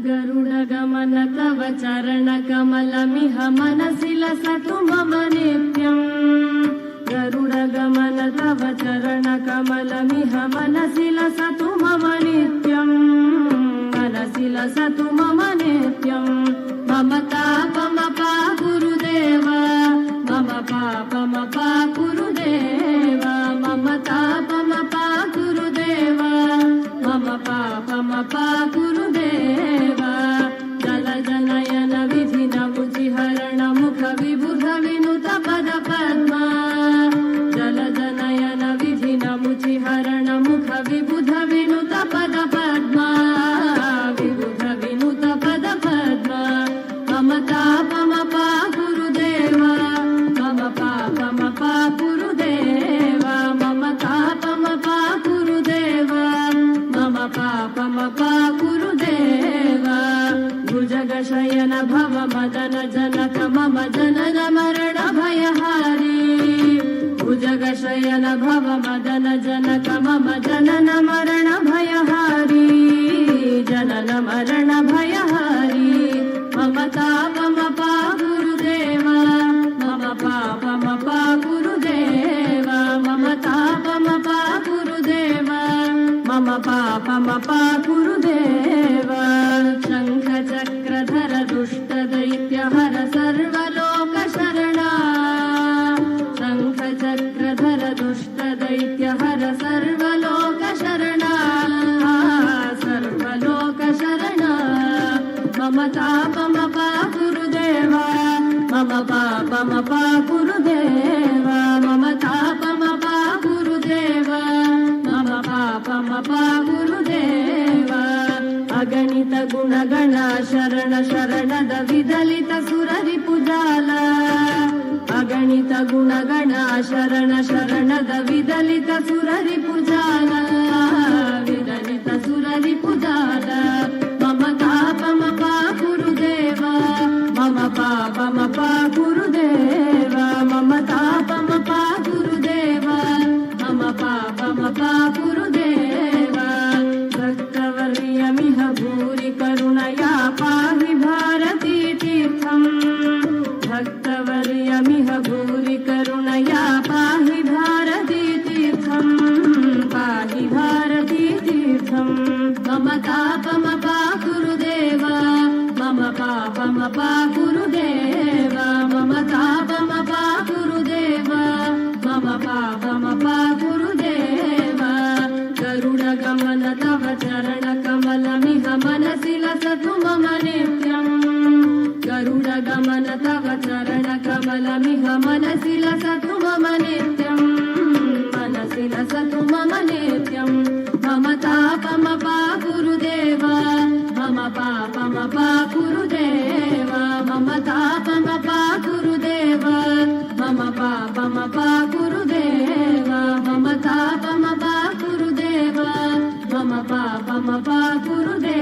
गरुडगमन तव चरणकमलमिह मनसि लसतु मम नित्यम् गरुडगमन तव चरणकमलमिह मनसि लसतु मम नित्यम् मनसि लसतु मम नित्यम् मम तापमपा गुरुदेव मम पापमपा गुरुदेव मम तापमपा गुरुदेव मम पापमपा गुरुदेव जल जनयन विधि नमुचि हरण मुख विबुध विनुत पद पद्मा जल जनयन विधि नमुचि हरण मुख विबुध विनुत पद पद्मा विबुध विनुत पद पद्मा मम तापमपा गुरुदेव मम पापमपा गुरुदेव मम तापमपा गुरुदेव मम पापमपा गुरुदेव भुजगशयन भव मदन जनक मम जनन मरण भयहारी भुजगशयन भव मदन जनक मम जनन मरण भयहारी जनन मरण भयहारी मम तापमपा गुरुदेव मम पापमपा गुरुदेव मम तापमपा गुरुदेव मम पापमपा गुरुदेव शङ्ख चक्रधर दुष्ट दैत्यहर सर्वलोक शरणा शङ्ख चक्रधर दुष्ट दैत्यहर सर्वलोक शरणा सर्वलोक शरणा मम तापमपा गुरुदेव मम पापमपा गुरुदेव मम तापमपा गुरुदेव मम पापमपा गुरुदेव अगणित गुणगण शरण शरणद विदलित सुररिपुजाल अगणित गुणगण शरण शरणद विदलित सुररिपुजाल विदलित सुररिपुजाल मम तापमपा गुरुदेव मम पापमपा गुरुदेव मम तापमपा गुरुदेव मम पापमपा गुरुदेव भक्तवर्यमिह भूरि करुणया पाहि भारती तीर्थम् भक्तवर्यमिह भूरि करुणया पाहि भारती तीर्थम् पाहि भारती तीर्थम् मम तापमपा गुरुदेव मम पापमपा गुरुदेव मम तापमपा गुरुदेव मम पापमपा गुरुदेव गरुडगमन तव चरणकमलमिह मनसि लसतु मम नित्यम् गरुडगमन तव चरणकमलमिह मनसि लसतु मम नित्यम् मनसि लसतु मम नित्यम् मम तापमपा गुरुदेव मम पापमपा गुरुदेव मम तापमपा गुरुदेव मम पापमपा गुरुदेव मम तापमपा गुरुदेव मम पापमपा गुरुदेव